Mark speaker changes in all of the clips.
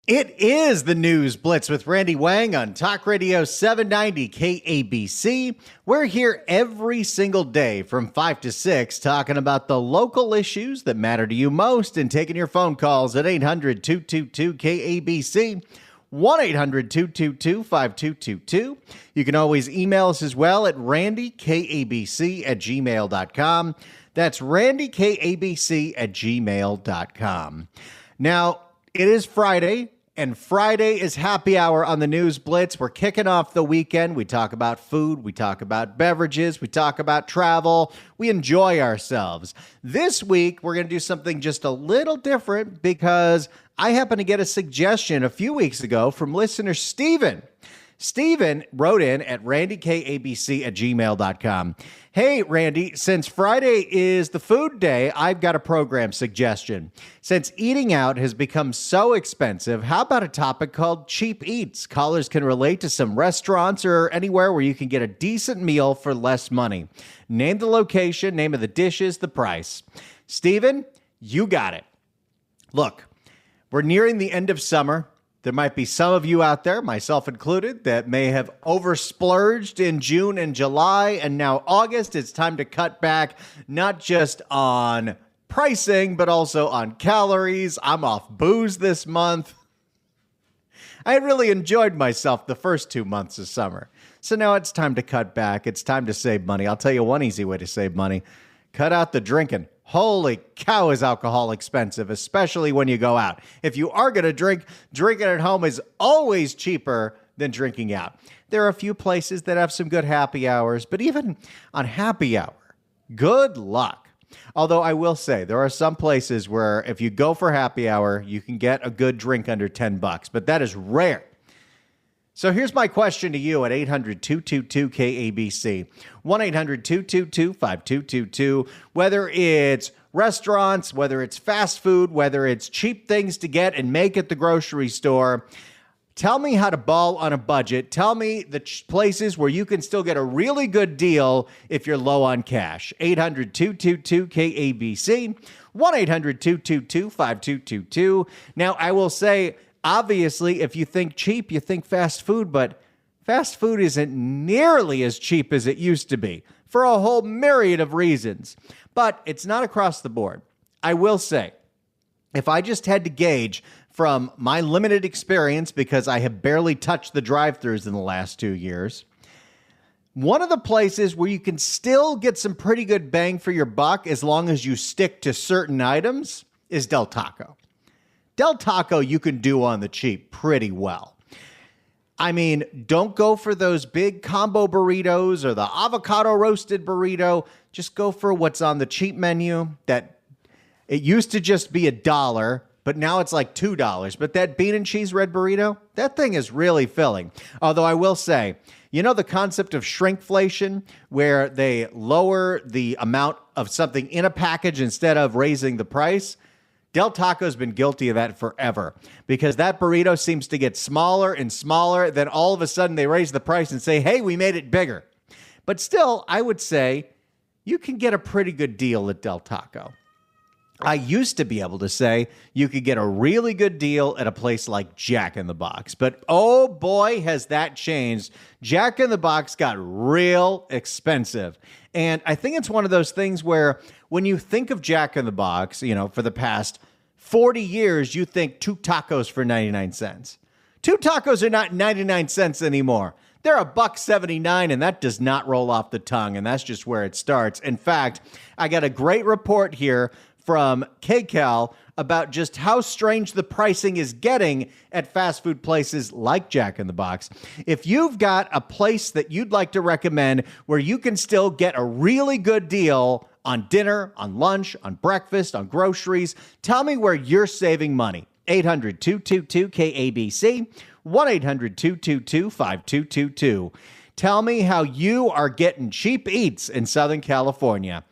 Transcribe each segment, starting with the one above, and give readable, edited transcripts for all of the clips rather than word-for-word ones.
Speaker 1: It is the News Blitz with Randy Wang on Talk Radio 790 KABC. We're here every single day from 5 to 6 talking about the local issues that matter to you most and taking your phone calls at 800-222-KABC, 1-800-222-5222. You can always email us as well at randykabc@gmail.com. That's randykabc@gmail.com. Now, it is Friday. And Friday is happy hour on the News Blitz. We're kicking off the weekend. We talk about food. We talk about beverages. We talk about travel. We enjoy ourselves. This week, we're going to do something just a little different because I happened to get a suggestion a few weeks ago from listener Steven. Steven wrote in at randykabc@gmail.com. Hey, Randy, since Friday is the food day, I've got a program suggestion. Since eating out has become so expensive, how about a topic called cheap eats? Callers can relate to some restaurants or anywhere where you can get a decent meal for less money. Name the location, name of the dishes, the price. Steven, you got it. Look, we're nearing the end of summer. There might be some of you out there, myself included, that may have oversplurged in June and July, and now August. It's time to cut back, not just on pricing, but also on calories. I'm off booze this month. I really enjoyed myself the first 2 months of summer. So now it's time to cut back. It's time to save money. I'll tell you one easy way to save money. Cut out the drinking. Holy cow, is alcohol expensive, especially when you go out. If you are going to drink, drinking at home is always cheaper than drinking out. There are a few places that have some good happy hours, but even on happy hour, good luck. Although I will say there are some places where if you go for happy hour, you can get a good drink under $10, but that is rare. So here's my question to you at 800-222-KABC, 1-800-222-5222. Whether it's restaurants, whether it's fast food, whether it's cheap things to get and make at the grocery store, tell me how to ball on a budget. Tell me the places where you can still get a really good deal if you're low on cash. 800-222-KABC, 1-800-222-5222. Now, I will say, obviously, if you think cheap, you think fast food, but fast food isn't nearly as cheap as it used to be for a whole myriad of reasons. But it's not across the board. I will say, if I just had to gauge from my limited experience, because I have barely touched the drive-thrus in the last 2 years, one of the places where you can still get some pretty good bang for your buck as long as you stick to certain items is Del Taco. Del Taco you can do on the cheap pretty well. I mean, don't go for those big combo burritos or the avocado roasted burrito. Just go for what's on the cheap menu. That it used to just be $1, but now it's like $2. But that bean and cheese red burrito, that thing is really filling. Although I will say, you know the concept of shrinkflation, where they lower the amount of something in a package instead of raising the price? Del Taco's been guilty of that forever because that burrito seems to get smaller and smaller. Then all of a sudden they raise the price and say, hey, we made it bigger. But still, I would say you can get a pretty good deal at Del Taco. I used to be able to say you could get a really good deal at a place like Jack in the Box. But oh boy, has that changed. Jack in the Box got real expensive. And I think it's one of those things where when you think of Jack in the Box, you know, for the past 40 years, you think 2 tacos for 99 cents. 2 tacos are not 99 cents anymore. They're $1.79, and that does not roll off the tongue, and that's just where it starts. In fact, I got a great report here from KCAL about just how strange the pricing is getting at fast food places like Jack in the Box. If you've got a place that you'd like to recommend where you can still get a really good deal on dinner, on lunch, on breakfast, on groceries, tell me where you're saving money. 800-222-KABC, 1-800-222-5222. Tell me how you are getting cheap eats in Southern California.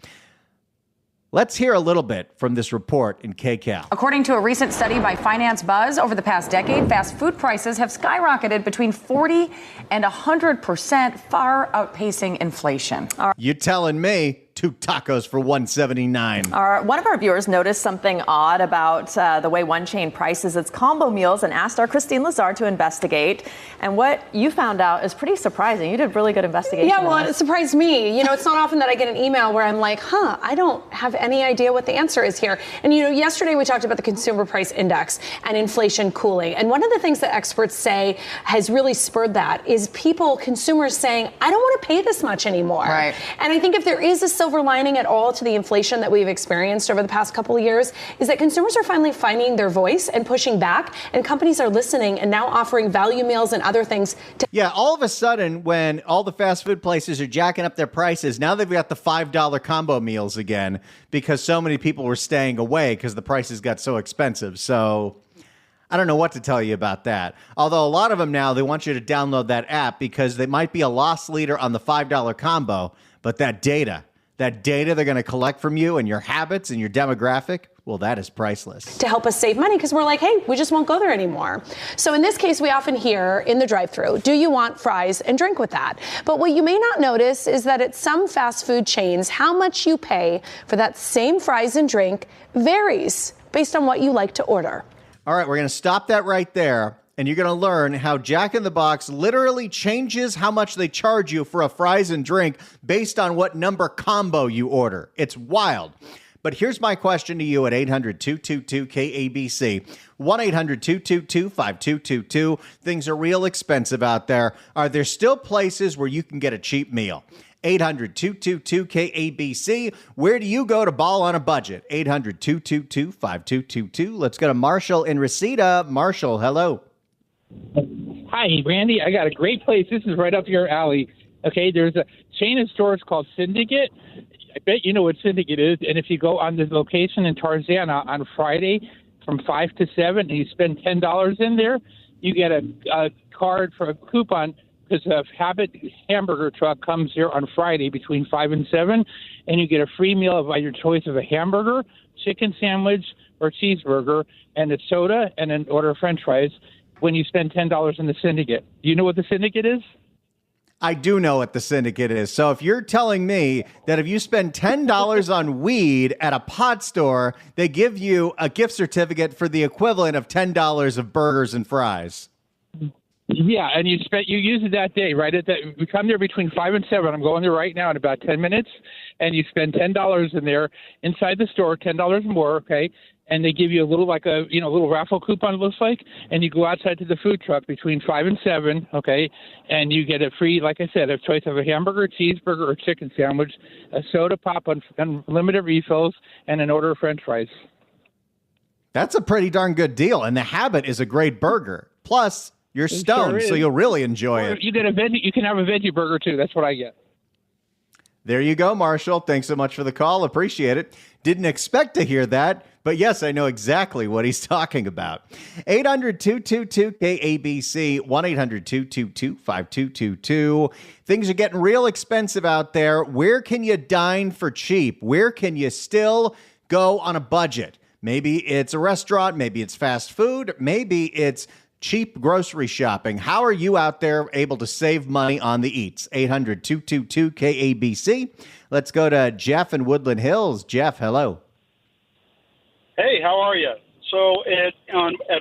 Speaker 1: Let's hear a little bit from this report in KCAL.
Speaker 2: According to a recent study by Finance Buzz, over the past decade, fast food prices have skyrocketed between 40 and 100%, far outpacing inflation.
Speaker 1: You telling me? 2 tacos for $179.
Speaker 3: One of our viewers noticed something odd about the way one chain prices its combo meals and asked our Christine Lazard to investigate. And what you found out is pretty surprising. You did really good investigation.
Speaker 4: Yeah, well, it surprised me. It's not often that I get an email where I'm like, I don't have any idea what the answer is here. And, yesterday we talked about the consumer price index and inflation cooling. And one of the things that experts say has really spurred that is consumers saying, I don't want to pay this much anymore.
Speaker 2: Right.
Speaker 4: And I think if there is a silver lining at all to the inflation that we've experienced over the past couple of years, is that consumers are finally finding their voice and pushing back, and companies are listening and now offering value meals and other things.
Speaker 1: Yeah, all of a sudden, when all the fast food places are jacking up their prices, now they've got the $5 combo meals again because so many people were staying away because the prices got so expensive. So I don't know what to tell you about that. Although a lot of them now, they want you to download that app because they might be a loss leader on the $5 combo, but that data they're going to collect from you and your habits and your demographic, well, that is priceless.
Speaker 4: To help us save money because we're like, hey, we just won't go there anymore. So in this case, we often hear in the drive-thru, do you want fries and drink with that? But what you may not notice is that at some fast food chains, how much you pay for that same fries and drink varies based on what you like to order.
Speaker 1: All right, we're going to stop that right there. And you're going to learn how Jack in the Box literally changes how much they charge you for a fries and drink based on what number combo you order. It's wild. But here's my question to you at 800-222-KABC, 1-800-222-5222. Things are real expensive out there. Are there still places where you can get a cheap meal? 800-222-KABC. Where do you go to ball on a budget? 800-222-5222. Let's go to Marshall in Reseda. Marshall, hello.
Speaker 5: Hi, Randy. I got a great place. This is right up your alley. Okay, there's a chain of stores called Syndicate. I bet you know what Syndicate is. And if you go on this location in Tarzana on Friday from 5 to 7 and you spend $10 in there, you get a card for a coupon because a Habit hamburger truck comes here on Friday between 5 and 7, and you get a free meal by your choice of a hamburger, chicken sandwich, or cheeseburger, and a soda, and an order of french fries when you spend $10 in the Syndicate. Do you know what the Syndicate is?
Speaker 1: I do know what the Syndicate is. So if you're telling me that if you spend $10 on weed at a pot store, they give you a gift certificate for the equivalent of $10 of burgers and fries.
Speaker 5: Yeah, and you use it that day, right? We come there between 5 and 7. I'm going there right now in about 10 minutes, and you spend $10 in there inside the store, $10 more, okay? And they give you a little little raffle coupon, it looks like, and you go outside to the food truck between 5 and 7, okay? And you get a free, like I said, a choice of a hamburger, cheeseburger, or chicken sandwich, a soda pop on unlimited refills, and an order of french fries.
Speaker 1: That's a pretty darn good deal, and the Habit is a great burger. Plus, you're stoned, so you'll really enjoy it.
Speaker 5: You can have a veggie burger, too. That's what I get.
Speaker 1: There you go, Marshall. Thanks so much for the call. Appreciate it. Didn't expect to hear that, but yes, I know exactly what he's talking about. 800-222-KABC, 1-800-222-5222. Things are getting real expensive out there. Where can you dine for cheap? Where can you still go on a budget? Maybe it's a restaurant. Maybe it's fast food. Maybe it's cheap grocery shopping. How are you out there able to save money on the eats? 800-222-KABC. Let's go to Jeff in Woodland Hills. Jeff, hello.
Speaker 6: Hey, how are you? So at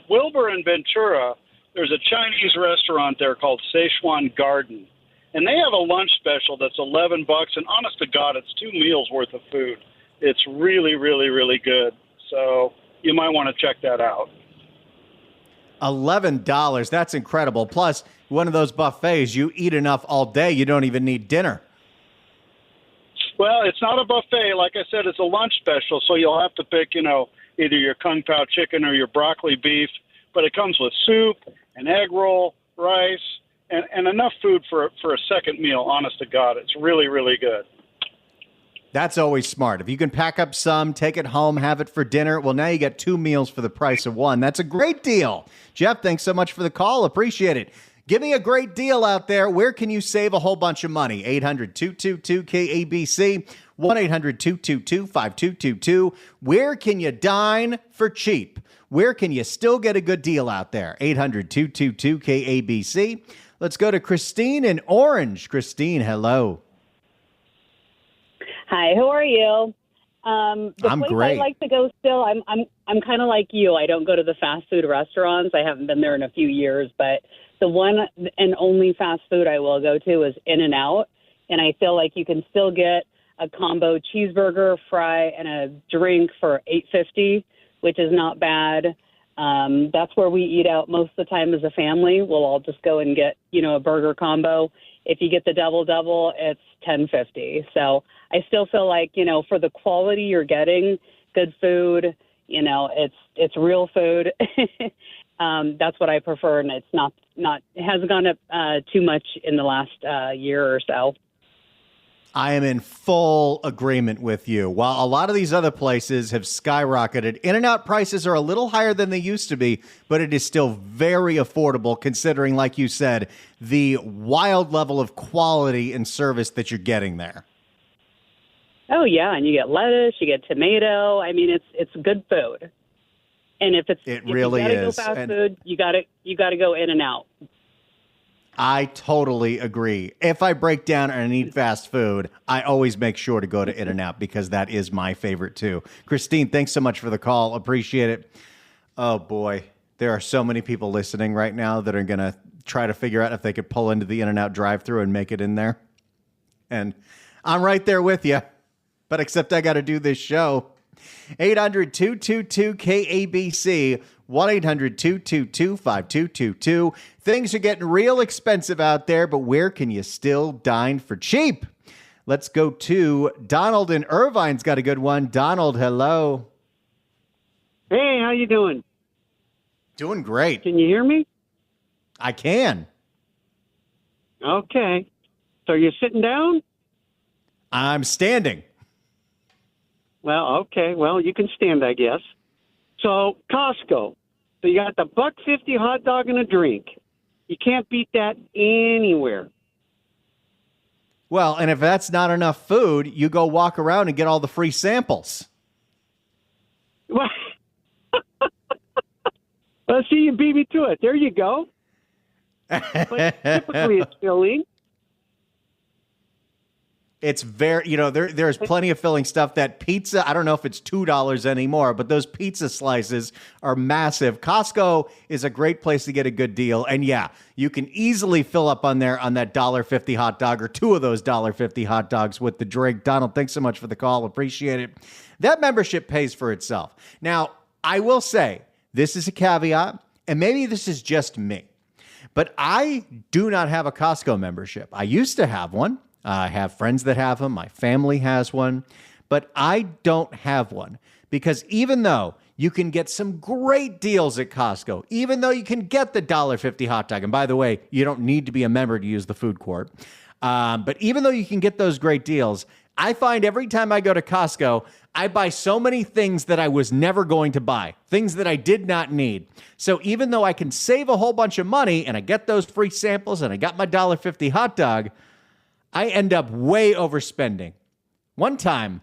Speaker 6: Wilbur and Ventura, there's a Chinese restaurant there called Sichuan Garden. And they have a lunch special that's $11. And honest to God, it's 2 meals worth of food. It's really, really, really good. So you might want to check that out.
Speaker 1: $11. That's incredible. Plus, one of those buffets, you eat enough all day, you don't even need dinner.
Speaker 6: Well, it's not a buffet. Like I said, it's a lunch special, so you'll have to pick, either your Kung Pao chicken or your broccoli beef. But it comes with soup, an egg roll, rice, and enough food for a second meal, honest to God. It's really, really good.
Speaker 1: That's always smart. If you can pack up some, take it home, have it for dinner, well, now you get 2 meals for the price of 1. That's a great deal. Jeff, thanks so much for the call. Appreciate it. Give me a great deal out there. Where can you save a whole bunch of money? 800-222-KABC, 1-800-222-5222. Where can you dine for cheap? Where can you still get a good deal out there? 800-222-KABC. Let's go to Christine in Orange. Christine, hello.
Speaker 7: Hi, who are you? The
Speaker 1: I'm
Speaker 7: place
Speaker 1: great.
Speaker 7: I like to go still. I'm kind of like you. I don't go to the fast food restaurants. I haven't been there in a few years, but the one and only fast food I will go to is In-N-Out, and I feel like you can still get a combo cheeseburger, fry, and a drink for $8.50, which is not bad. That's where we eat out most of the time as a family. We'll all just go and get, a burger combo. If you get the double, it's $10.50. So I still feel like, for the quality you're getting, good food, it's real food. That's what I prefer, and it's not it hasn't gone up too much in the last year or so.
Speaker 1: I am in full agreement with you. While a lot of these other places have skyrocketed, In-N-Out prices are a little higher than they used to be, but it is still very affordable considering, like you said, the wild level of quality and service that you're getting there.
Speaker 7: Oh yeah, and you get lettuce, you get tomato. I mean, it's good food. And if
Speaker 1: really
Speaker 7: you gotta
Speaker 1: is.
Speaker 7: go fast food, you gotta go In-N-Out.
Speaker 1: I totally agree. If I break down and eat fast food, I always make sure to go to In-N-Out because that is my favorite too. Christine, thanks so much for the call. Appreciate it. Oh boy, there are so many people listening right now that are going to try to figure out if they could pull into the In-N-Out drive-thru and make it in there. And I'm right there with you, but except I got to do this show. 800-222-KABC, 1-800-222-5222. Things are getting real expensive out there, but where can you still dine for cheap? Let's go to Donald in Irvine's got a good one. Donald, hello.
Speaker 8: Hey, how you doing?
Speaker 1: Doing great.
Speaker 8: Can you hear me?
Speaker 1: I can.
Speaker 8: Okay. So you're sitting down?
Speaker 1: I'm standing.
Speaker 8: Well, okay. Well, you can stand, I guess. So Costco. So you got the $1.50 hot dog and a drink. You can't beat that anywhere.
Speaker 1: Well, and if that's not enough food, you go walk around and get all the free samples.
Speaker 8: Well, see, you beat me to it. There you go. But typically it's filling.
Speaker 1: It's very, there's plenty of filling stuff. That pizza, I don't know if it's $2 anymore, but those pizza slices are massive. Costco is a great place to get a good deal. And yeah, you can easily fill up on there on that $1.50 hot dog or two of those $1.50 hot dogs with the drink. Donald, thanks so much for the call. Appreciate it. That membership pays for itself. Now, I will say this is a caveat, and maybe this is just me, but I do not have a Costco membership. I used to have one. I have friends that have them. My family has one, but I don't have one because even though you can get some great deals at Costco, even though you can get the $1.50 hot dog, and by the way, you don't need to be a member to use the food court, but even though you can get those great deals, I find every time I go to Costco, I buy so many things that I was never going to buy, things that I did not need. So even though I can save a whole bunch of money and I get those free samples and I got my $1.50 hot dog, I end up way overspending. One time,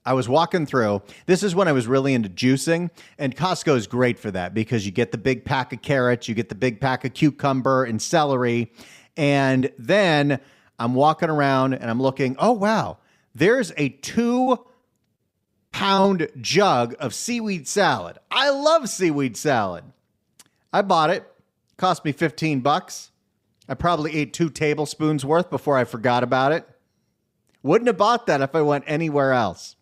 Speaker 1: I was walking through. This is when I was really into juicing, and Costco is great for that because you get the big pack of carrots, you get the big pack of cucumber and celery, and then I'm walking around and I'm looking, oh, wow, there's a 2-pound jug of seaweed salad. I love seaweed salad. I bought it. Cost me $15. I probably ate 2 tablespoons worth before I forgot about it. Wouldn't have bought that if I went anywhere else.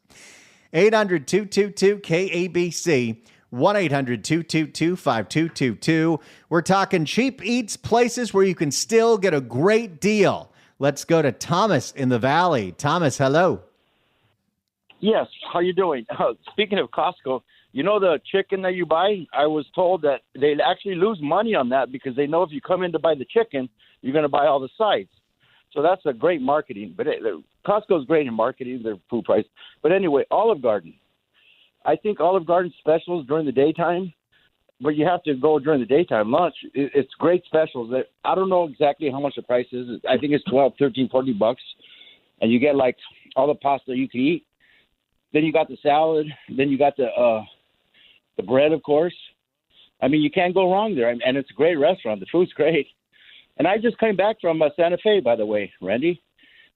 Speaker 1: 800-222-KABC, 1-800-222-5222. We're talking cheap eats, places where you can still get a great deal. Let's go to Thomas in the Valley. Thomas, hello.
Speaker 9: Yes, how you doing? Speaking of Costco, you know the chicken that you buy? I was told that they actually lose money on that because they know if you come in to buy the chicken, you're going to buy all the sides. So that's a great marketing. But Costco's great in marketing, their food price. But anyway, Olive Garden. I think Olive Garden specials during the daytime, but you have to go during the daytime. Lunch, it's great specials. I don't know exactly how much the price is. I think it's $12, $13, $14. And you get like all the pasta you can eat. Then you got the salad. Then you got the bread, of course. I mean, you can't go wrong there. And it's a great restaurant. The food's great. And I just came back from Santa Fe, by the way, Randy.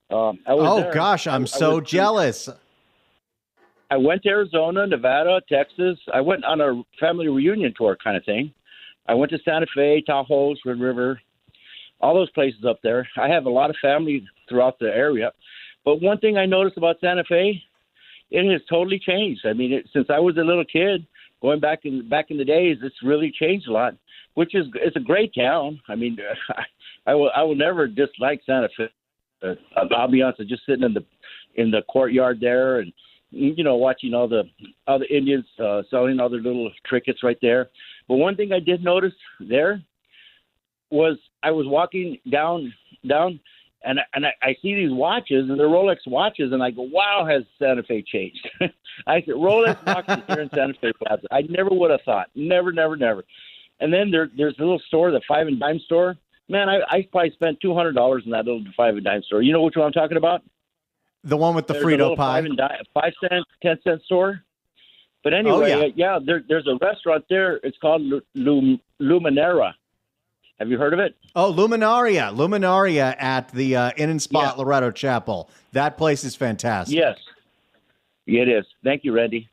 Speaker 9: I was there.
Speaker 1: Gosh, I'm
Speaker 9: I
Speaker 1: so
Speaker 9: was-
Speaker 1: jealous.
Speaker 9: I went to Arizona, Nevada, Texas. I went on a family reunion tour kind of thing. I went to Santa Fe, Tahoe, Red River, all those places up there. I have a lot of family throughout the area. But one thing I noticed about Santa Fe, it has totally changed. I mean, since I was a little kid, going back in the days, it's really changed a lot. Which is it's a great town. I mean, I will never dislike Santa Fe. I'll be honest, just sitting in the courtyard there and watching all the other Indians selling all their little trinkets right there. But one thing I did notice there was I was walking down, and I see these watches, and they're Rolex watches, and I go, wow, has Santa Fe changed? I said, Rolex watches here in Santa Fe Plaza. I never would have thought. Never. And then there's a little store, the 5 and Dime store. Man, I probably spent $200 in that little 5 and Dime store. You know which one I'm talking about?
Speaker 1: The one with the
Speaker 9: There's a
Speaker 1: Frito
Speaker 9: little
Speaker 1: pie.
Speaker 9: 5 cent, 10-cent store. But anyway, there's a restaurant there. It's called Luminera. Have you heard of it?
Speaker 1: Oh, Luminaria at the Inn and Spa at Loretto Chapel. That place is fantastic.
Speaker 9: Yes, it is. Thank you, Randy.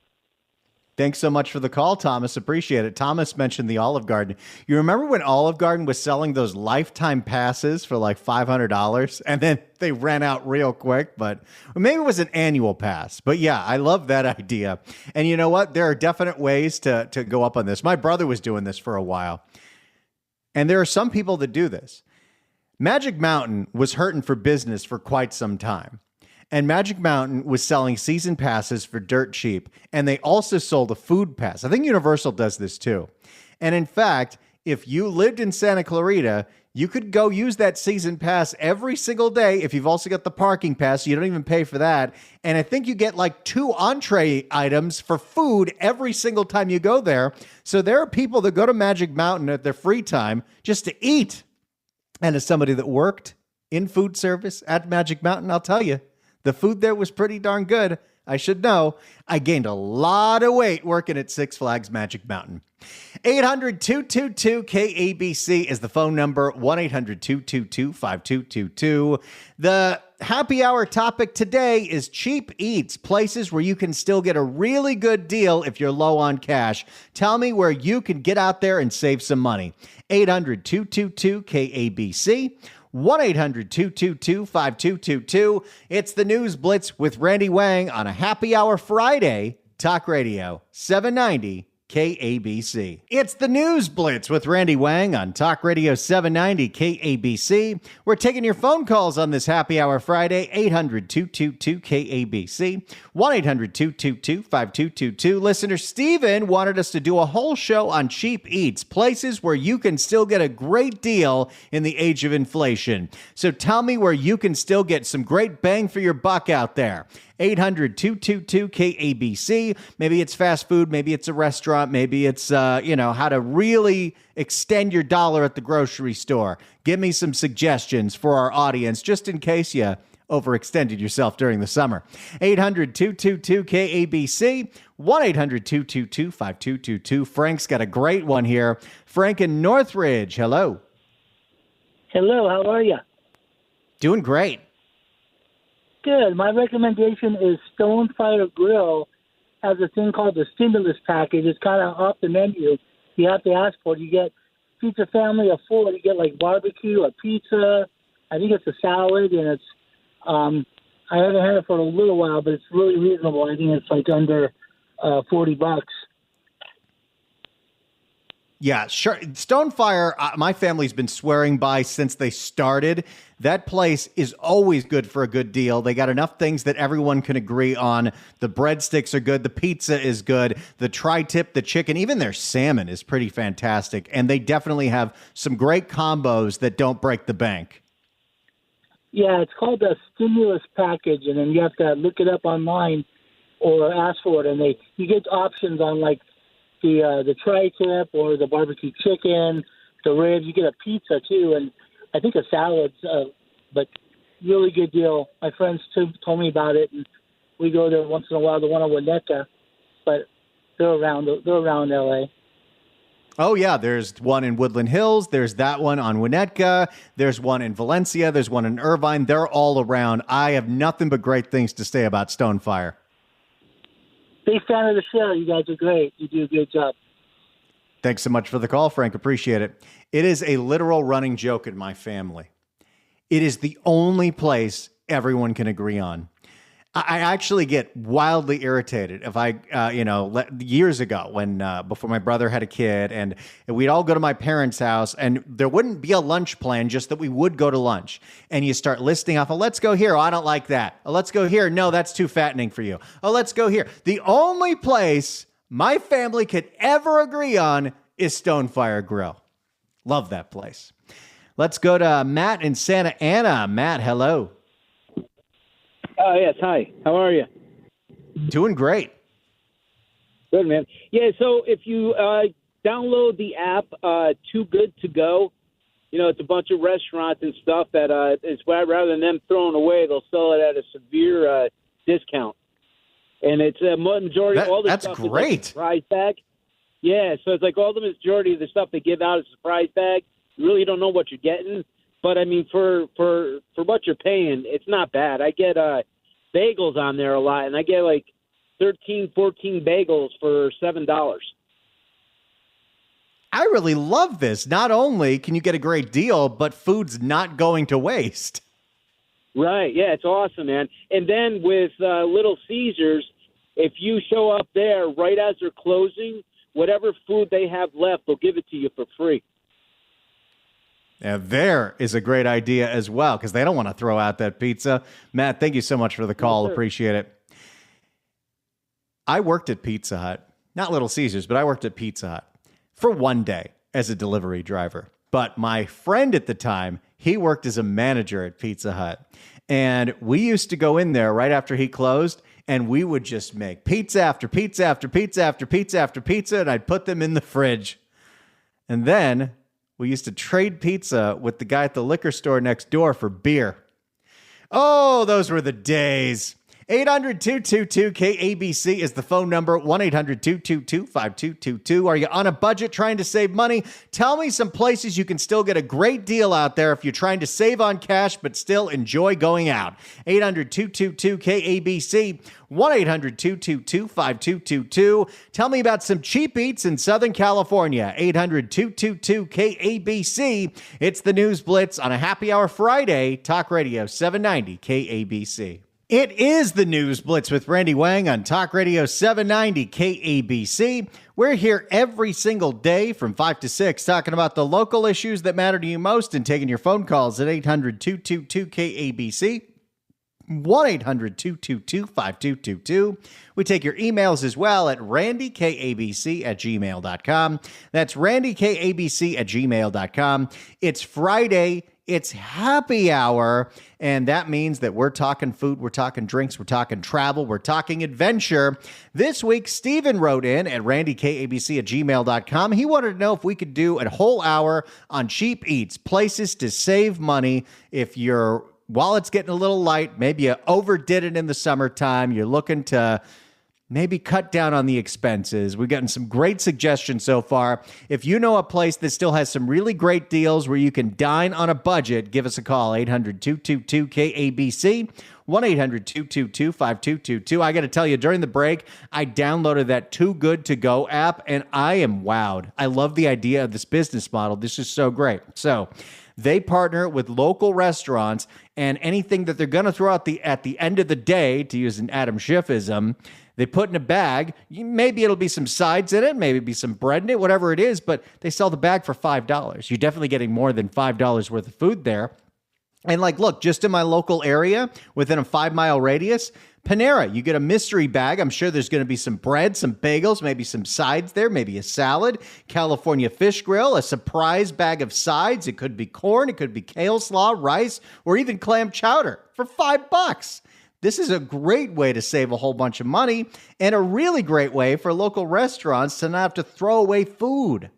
Speaker 1: Thanks so much for the call, Thomas. Appreciate it. Thomas mentioned the Olive Garden. You remember when Olive Garden was selling those lifetime passes for like $500 and then they ran out real quick, but maybe it was an annual pass. But yeah, I love that idea. And you know what? There are definite ways to go up on this. My brother was doing this for a while. And there are some people that do this. Magic Mountain was hurting for business for quite some time. And Magic Mountain was selling season passes for dirt cheap. And they also sold a food pass. I think Universal does this too. And in fact, if you lived in Santa Clarita, you could go use that season pass every single day. If you've also got the parking pass, you don't even pay for that. And I think you get like 2 entree items for food every single time you go there. So there are people that go to Magic Mountain at their free time just to eat. And as somebody that worked in food service at Magic Mountain, I'll tell you, the food there was pretty darn good. I should know. I gained a lot of weight working at Six Flags Magic Mountain. 800-222-KABC is the phone number. 1-800-222-5222. The happy hour topic today is cheap eats, places where you can still get a really good deal if you're low on cash. Tell me where you can get out there and save some money. 800-222-KABC. 1-800-222-5222. It's the News Blitz with Randy Wang on a happy hour Friday. Talk Radio 790 KABC. It's the News Blitz with Randy Wang on Talk Radio 790 KABC. We're taking your phone calls on this happy hour Friday. 800-222-KABC. 1-800-222-5222. Listener Steven wanted us to do a whole show on cheap eats, places where you can still get a great deal in the age of inflation. So tell me where you can still get some great bang for your buck out there. 800-222-KABC. Maybe it's fast food. Maybe it's a restaurant. Maybe it's, how to really extend your dollar at the grocery store. Give me some suggestions for our audience, just in case you overextended yourself during the summer. 800-222-KABC. 1-800-222-5222. Frank's got a great one here. Frank in Northridge. Hello.
Speaker 10: Hello. How are you?
Speaker 1: Doing great.
Speaker 10: Good. My recommendation is Stonefire Grill has a thing called the stimulus package. It's kind of off the menu. You have to ask for it. You get pizza family of 4. You get like barbecue, a pizza. I think it's a salad, and it's I haven't had it for a little while, but it's really reasonable. I think it's like under $40.
Speaker 1: Yeah, sure. Stonefire, my family's been swearing by since they started. That place is always good for a good deal. They got enough things that everyone can agree on. The breadsticks are good. The pizza is good. The tri-tip, the chicken, even their salmon is pretty fantastic. And they definitely have some great combos that don't break the bank.
Speaker 10: Yeah, it's called the stimulus package, and then you have to look it up online or ask for it. And you get options on like the tri-tip or the barbecue chicken, the ribs. You get a pizza too, and I think a salad. But really good deal. My friends told me about it, and we go there once in a while. The one on Winnetka, but they're around LA.
Speaker 1: Oh, yeah. There's one in Woodland Hills. There's that one on Winnetka. There's one in Valencia. There's one in Irvine. They're all around. I have nothing but great things to say about Stonefire.
Speaker 10: Big fan of the show. You guys are great. You do a good job.
Speaker 1: Thanks so much for the call, Frank. Appreciate it. It is a literal running joke in my family. It is the only place everyone can agree on. I actually get wildly irritated if years ago when before my brother had a kid and we'd all go to my parents' house and there wouldn't be a lunch plan, just that we would go to lunch. And you start listing off, oh, let's go here. Oh, I don't like that. Oh, let's go here. No, that's too fattening for you. Oh, let's go here. The only place my family could ever agree on is Stonefire Grill. Love that place. Let's go to Matt in Santa Ana. Matt, hello.
Speaker 11: Yes, hi. How are you?
Speaker 1: Doing great.
Speaker 11: Good, man. Yeah, so if you download the app, Too Good To Go, it's a bunch of restaurants and stuff that is rather than them throwing away, they'll sell it at a severe discount. And it's a majority of all the stuff.
Speaker 1: That's great.
Speaker 11: Is like a surprise bag. Yeah, so it's like all the majority of the stuff they give out is a surprise bag. You really don't know what you're getting. But, I mean, for what you're paying, it's not bad. I get bagels on there a lot, and I get like 13, 14 bagels for $7.
Speaker 1: I really love this. Not only can you get a great deal, but food's not going to waste.
Speaker 11: Right. Yeah, it's awesome, man. And then with Little Caesars, if you show up there right as they're closing, whatever food they have left, they'll give it to you for free.
Speaker 1: Now, there is a great idea as well, because they don't want to throw out that pizza. Matt, thank you so much for the call.
Speaker 11: Yes,
Speaker 1: appreciate it. I worked at Pizza Hut, not Little Caesars, but I worked at Pizza Hut for one day as a delivery driver. But my friend at the time, he worked as a manager at Pizza Hut. And we used to go in there right after he closed, and we would just make pizza after pizza after pizza after pizza after pizza, and I'd put them in the fridge. And then we used to trade pizza with the guy at the liquor store next door for beer. Oh, those were the days. 800-222-KABC is the phone number. 1-800-222-5222. Are you on a budget trying to save money? Tell me some places you can still get a great deal out there if you're trying to save on cash but still enjoy going out. 800-222-KABC. 1-800-222-5222. Tell me about some cheap eats in Southern California. 800-222-KABC. It's the News Blitz on a Happy Hour Friday. Talk Radio 790 KABC. It is the News Blitz with Randy Wang on Talk Radio 790 KABC. We're here every single day from 5 to 6 talking about the local issues that matter to you most and taking your phone calls at 800-222-KABC. 1-800-222-5222. We take your emails as well at randykabc@gmail.com. That's randykabc@gmail.com. It's Friday. It's happy hour, and that means that we're talking food, we're talking drinks, we're talking travel, we're talking adventure. This week, Steven wrote in at randykabc@gmail.com. He wanted to know if we could do a whole hour on cheap eats, places to save money if your wallet's getting a little light, maybe you overdid it in the summertime, you're looking to maybe cut down on the expenses. We've gotten some great suggestions so far. If you know a place that still has some really great deals where you can dine on a budget, give us a call, 800-222-KABC, 1-800-222-5222. I got to tell you, during the break, I downloaded that Too Good To Go app, and I am wowed. I love the idea of this business model. This is so great. So they partner with local restaurants, and anything that they're going to throw out at the end of the day, to use an Adam Schiffism, they put in a bag. Maybe it'll be some sides in it, maybe be some bread in it, whatever it is, but they sell the bag for $5. You're definitely getting more than $5 worth of food there. And look, just in my local area, within a 5-mile radius, Panera, you get a mystery bag. I'm sure there's going to be some bread, some bagels, maybe some sides there, maybe a salad. California Fish Grill, a surprise bag of sides. It could be corn, it could be kale slaw, rice, or even clam chowder for $5. This is a great way to save a whole bunch of money and a really great way for local restaurants to not have to throw away food.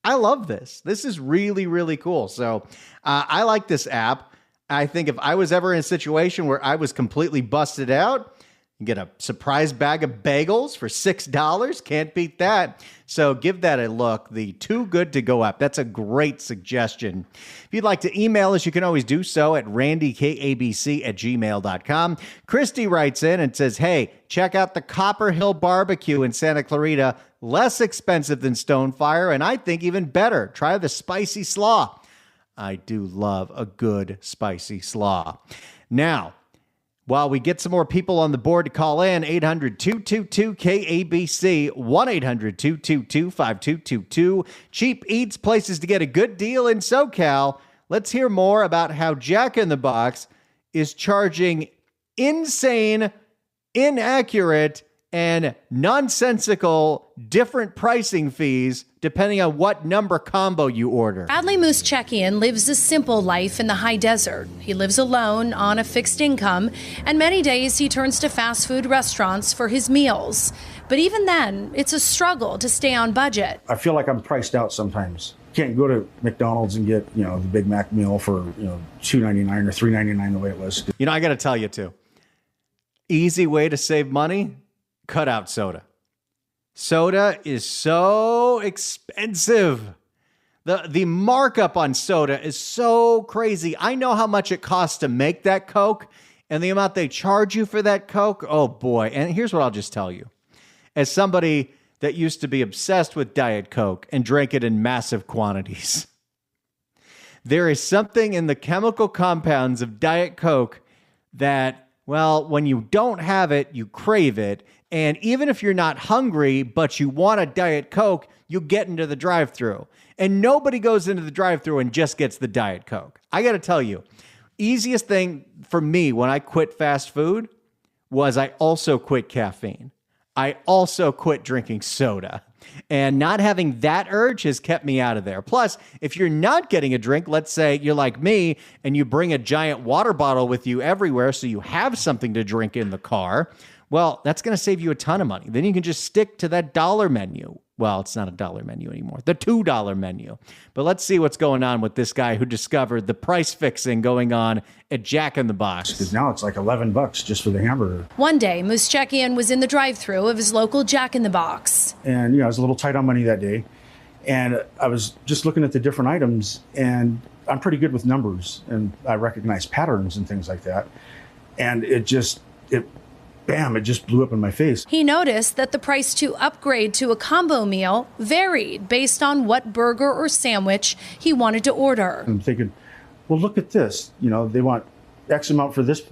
Speaker 1: I love this. This is really, really cool. So I like this app. I think if I was ever in a situation where I was completely busted out, You get a surprise bag of bagels for $6. Can't beat that. So give that a look. The Too Good to Go app. That's a great suggestion. If you'd like to email us, you can always do so at randykabc@gmail.com. Christy writes in and says, hey, check out the Copper Hill Barbecue in Santa Clarita. Less expensive than Stonefire, and I think even better. Try the spicy slaw. I do love a good spicy slaw. Now, while we get some more people on the board to call in, 800-222-KABC, 1-800-222-5222. Cheap Eats, places to get a good deal in SoCal. Let's hear more about how Jack in the Box is charging insane, inaccurate, and nonsensical different pricing fees depending on what number combo you order.
Speaker 12: Adley Moose-Chekian lives a simple life in the high desert. He lives alone on a fixed income, and many days he turns to fast food restaurants for his meals. But even then, it's a struggle to stay on budget.
Speaker 13: I feel like I'm priced out sometimes. Can't go to McDonald's and get, the Big Mac meal for, $2.99 or $3.99 the way it was.
Speaker 1: I got to tell you too. Easy way to save money, cut out soda. Soda is so expensive. The markup on soda is so crazy. I know how much it costs to make that Coke and the amount they charge you for that Coke. Oh boy. And here's what I'll just tell you. As somebody that used to be obsessed with Diet Coke and drank it in massive quantities, there is something in the chemical compounds of Diet Coke that, well, when you don't have it, you crave it. And even if you're not hungry, but you want a Diet Coke, you get into the drive-thru. And nobody goes into the drive-thru and just gets the Diet Coke. I got to tell you, easiest thing for me when I quit fast food was I also quit caffeine. I also quit drinking soda. And not having that urge has kept me out of there. Plus, if you're not getting a drink, let's say you're like me and you bring a giant water bottle with you everywhere so you have something to drink in the car, well, that's going to save you a ton of money. Then you can just stick to that dollar menu. Well, it's not a dollar menu anymore, the $2 menu. But let's see what's going on with this guy who discovered the price fixing going on at Jack in the Box.
Speaker 13: Because now it's like $11 just for the hamburger.
Speaker 12: One day, Moose-Chekian was in the drive-thru of his local Jack in the Box.
Speaker 13: And, I was a little tight on money that day. And I was just looking at the different items, and I'm pretty good with numbers, and I recognize patterns and things like that. And it just blew up in my face.
Speaker 12: He noticed that the price to upgrade to a combo meal varied based on what burger or sandwich he wanted to order.
Speaker 13: I'm thinking, well, look at this. They want X amount for this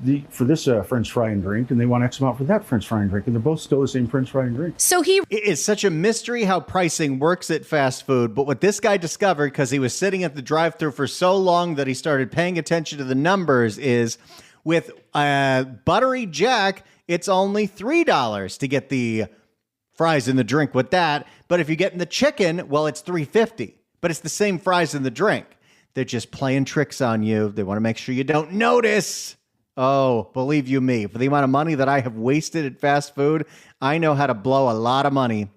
Speaker 13: French fry and drink, and they want X amount for that French fry and drink, and they're both still the same French fry and drink.
Speaker 12: So it
Speaker 1: is such a mystery how pricing works at fast food, but what this guy discovered, because he was sitting at the drive-thru for so long that he started paying attention to the numbers, is with Buttery Jack, it's only $3 to get the fries and the drink with that. But if you get in the chicken, well, it's $3.50. But it's the same fries and the drink. They're just playing tricks on you. They want to make sure you don't notice. Oh, believe you me, for the amount of money that I have wasted at fast food, I know how to blow a lot of money.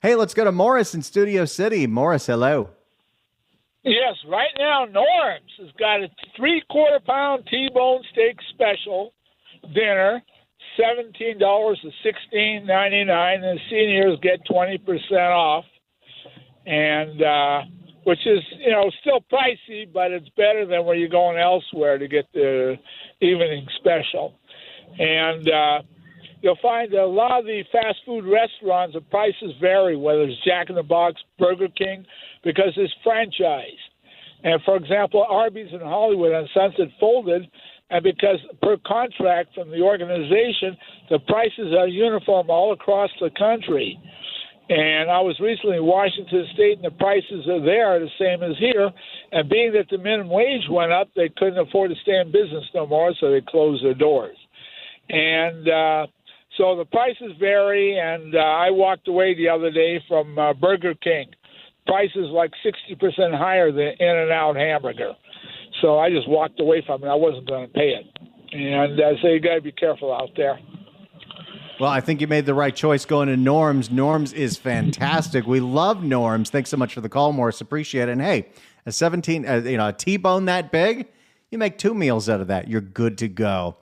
Speaker 1: Hey, let's go to Morris in Studio City. Morris, hello.
Speaker 14: Yes, right now, Norm's has got a 3/4 pound T-bone steak special dinner. $17 to $16.99, and seniors get 20% off, and which is still pricey, but it's better than where you're going elsewhere to get the evening special. And you'll find that a lot of the fast food restaurants, the prices vary, whether it's Jack in the Box, Burger King, because it's franchised. And for example, Arby's in Hollywood on Sunset folded. And because per contract from the organization, the prices are uniform all across the country. And I was recently in Washington State, and the prices are there the same as here. And being that the minimum wage went up, they couldn't afford to stay in business no more, so they closed their doors. And so the prices vary, and I walked away the other day from Burger King. Prices like 60% higher than In-N-Out hamburger. So I just walked away from it. I wasn't going to pay it. And so you got to be careful out there.
Speaker 1: Well, I think you made the right choice going to Norm's. Norm's is fantastic. We love Norm's. Thanks so much for the call, Morris. Appreciate it. And hey, a T-bone that big, you make 2 meals out of that. You're good to go.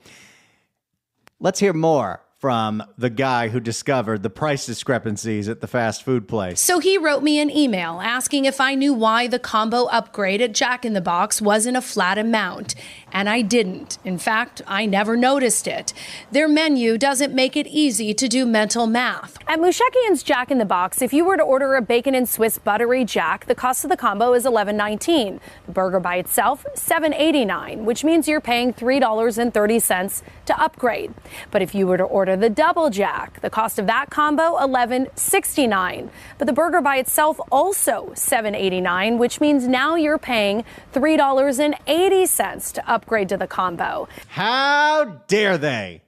Speaker 1: Let's hear more from the guy who discovered the price discrepancies at the fast food place.
Speaker 12: So he wrote me an email asking if I knew why the combo upgrade at Jack in the Box wasn't a flat amount. And I didn't. In fact, I never noticed it. Their menu doesn't make it easy to do mental math. At Mushekian's Jack in the Box, if you were to order a bacon and Swiss buttery Jack, the cost of the combo is $11.19. The burger by itself, $7.89, which means you're paying $3.30 to upgrade. But if you were to order the double Jack, the cost of that combo, $11.69. But the burger by itself also $7.89, which means now you're paying $3.80 to upgrade to the combo.
Speaker 1: How dare they?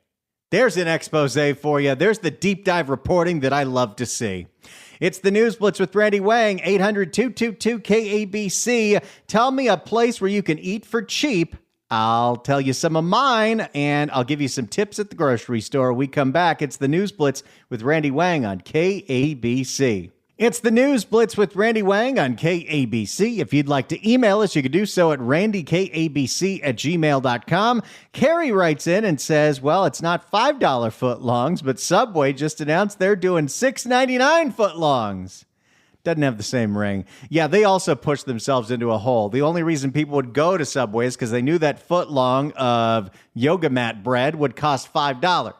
Speaker 1: There's an expose for you. There's the deep dive reporting that I love to see. It's the News Blitz with Randy Wang, 800-222-KABC. Tell me a place where you can eat for cheap. I'll tell you some of mine, and I'll give you some tips at the grocery store. When we come back. It's the News Blitz with Randy Wang on KABC. It's the News Blitz with Randy Wang on KABC. If you'd like to email us, you can do so at randykabc@gmail.com. Carrie writes in and says, well, it's not $5 footlongs, but Subway just announced they're doing $6.99 footlongs. Doesn't have the same ring. Yeah, they also pushed themselves into a hole. The only reason people would go to Subway is because they knew that footlong of yoga mat bread would cost $5.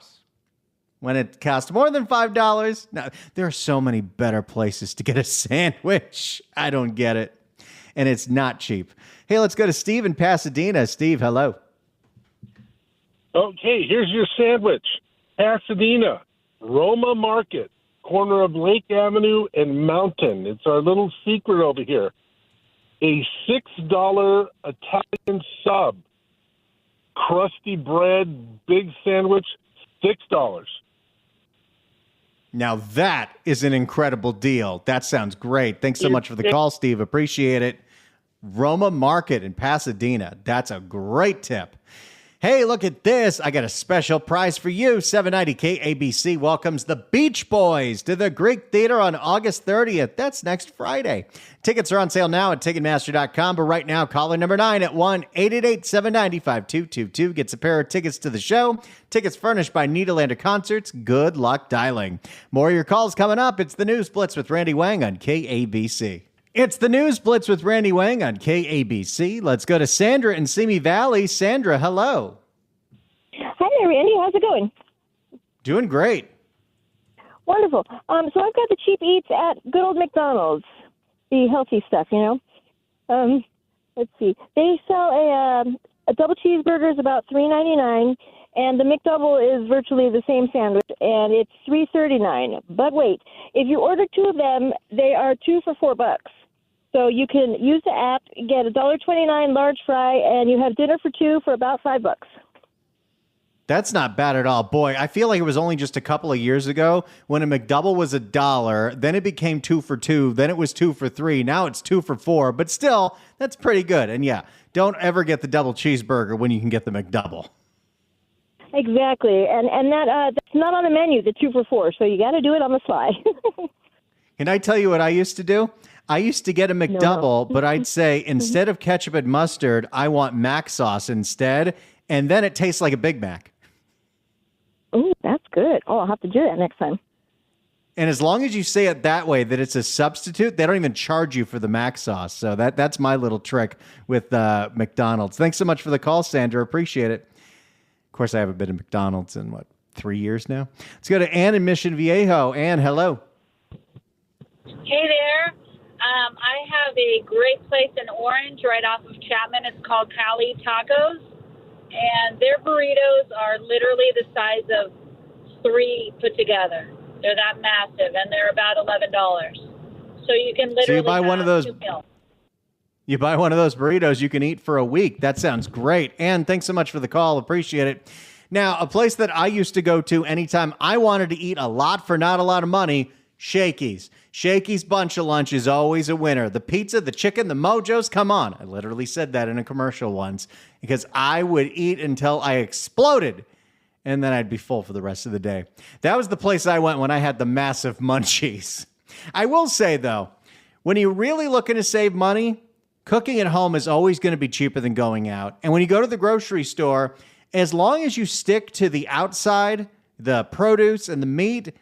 Speaker 1: When it costs more than $5, now, there are so many better places to get a sandwich. I don't get it. And it's not cheap. Hey, let's go to Steve in Pasadena. Steve, hello.
Speaker 15: Okay, here's your sandwich. Pasadena, Roma Market, corner of Lake Avenue and Mountain. It's our little secret over here. A $6 Italian sub. Crusty bread, big sandwich, $6.
Speaker 1: Now that is an incredible deal. That sounds great. Thanks so much for the call, Steve. Appreciate it. Roma Market in Pasadena. That's a great tip. Hey, look at this. I got a special prize for you. 790 KABC welcomes the Beach Boys to the Greek Theater on August 30th. That's next Friday. Tickets are on sale now at Ticketmaster.com, but right now, caller number 9 at 1-888-790-5222 gets a pair of tickets to the show. Tickets furnished by Nederlander Concerts. Good luck dialing. More of your calls coming up. It's the News Blitz with Randy Wang on KABC. It's the News Blitz with Randy Wang on KABC. Let's go to Sandra in Simi Valley. Sandra, hello.
Speaker 16: Hi there, Randy. How's it going?
Speaker 1: Doing great.
Speaker 16: Wonderful. So I've got the cheap eats at good old McDonald's, the healthy stuff, you know. Let's see. They sell a double cheeseburger is about $3.99, and the McDouble is virtually the same sandwich, and it's $3.39. But wait, if you order two of them, they are two for $4. So you can use the app, get a $1.29 large fry, and you have dinner for two for about $5.
Speaker 1: That's not bad at all. Boy, I feel like it was only just a couple of years ago when a McDouble was $1, then it became 2 for $2, then it was 2 for $3, now it's 2 for $4, but still, that's pretty good. And yeah, don't ever get the double cheeseburger when you can get the McDouble.
Speaker 16: Exactly, and that's not on the menu, the 2 for $4, so you got to do it on the fly.
Speaker 1: Can I tell you what I used to do? I used to get a McDouble, but I'd say instead of ketchup and mustard, I want mac sauce instead, and then it tastes like a Big Mac.
Speaker 16: Oh, that's good. Oh, I'll have to do that next time.
Speaker 1: And as long as you say it that way, that it's a substitute, they don't even charge you for the mac sauce. So that's my little trick with McDonald's. Thanks so much for the call, Sandra. Appreciate it. Of course, I haven't been to McDonald's in, 3 years now? Let's go to Ann in Mission Viejo. Ann, hello.
Speaker 17: Hey there. I have a great place in Orange right off of Chapman. It's called Cali Tacos. And their burritos are literally the size of 3 put together. They're that massive, and they're about $11. So you can literally
Speaker 1: you buy
Speaker 17: have
Speaker 1: one of those.
Speaker 17: 2 meals.
Speaker 1: You buy one of those burritos you can eat for a week. That sounds great. And thanks so much for the call. Appreciate it. Now, a place that I used to go to anytime I wanted to eat a lot for not a lot of money, Shakey's. Shakey's Bunch of Lunch is always a winner. The pizza, the chicken, the mojos, come on. I literally said that in a commercial once because I would eat until I exploded and then I'd be full for the rest of the day. That was the place I went when I had the massive munchies. I will say, though, when you're really looking to save money, cooking at home is always going to be cheaper than going out. And when you go to the grocery store, as long as you stick to the outside, the produce and the meat,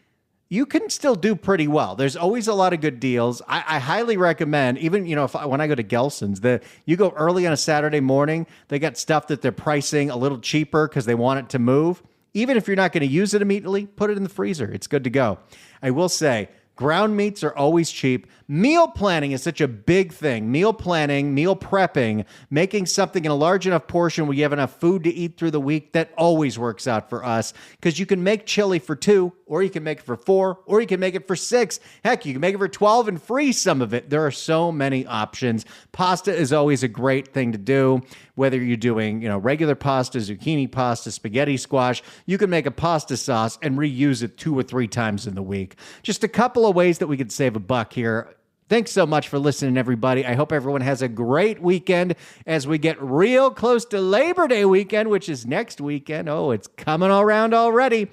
Speaker 1: you can still do pretty well. There's always a lot of good deals. I highly recommend, even, when I go to Gelson's, you go early on a Saturday morning, they got stuff that they're pricing a little cheaper because they want it to move. Even if you're not going to use it immediately, put it in the freezer. It's good to go. I will say, ground meats are always cheap. Meal planning is such a big thing. Meal planning, meal prepping, making something in a large enough portion where you have enough food to eat through the week, that always works out for us, because you can make chili for 2, or you can make it for 4, or you can make it for 6. Heck, you can make it for 12 and freeze some of it. There are so many options. Pasta is always a great thing to do, whether you're doing, regular pasta, zucchini pasta, spaghetti squash. You can make a pasta sauce and reuse it 2 or 3 times in the week. Just a couple of ways that we could save a buck here. Thanks so much for listening, everybody. I hope everyone has a great weekend as we get real close to Labor Day weekend, which is next weekend. Oh, it's coming around already.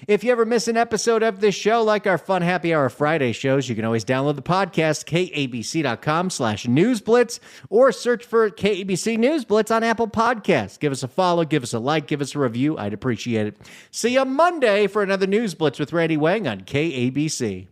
Speaker 1: If you ever miss an episode of this show, like our Fun Happy Hour Friday shows, you can always download the podcast, kabc.com/newsblitz, or search for KABC News Blitz on Apple Podcasts. Give us a follow, give us a like, give us a review. I'd appreciate it. See you Monday for another News Blitz with Randy Wang on KABC.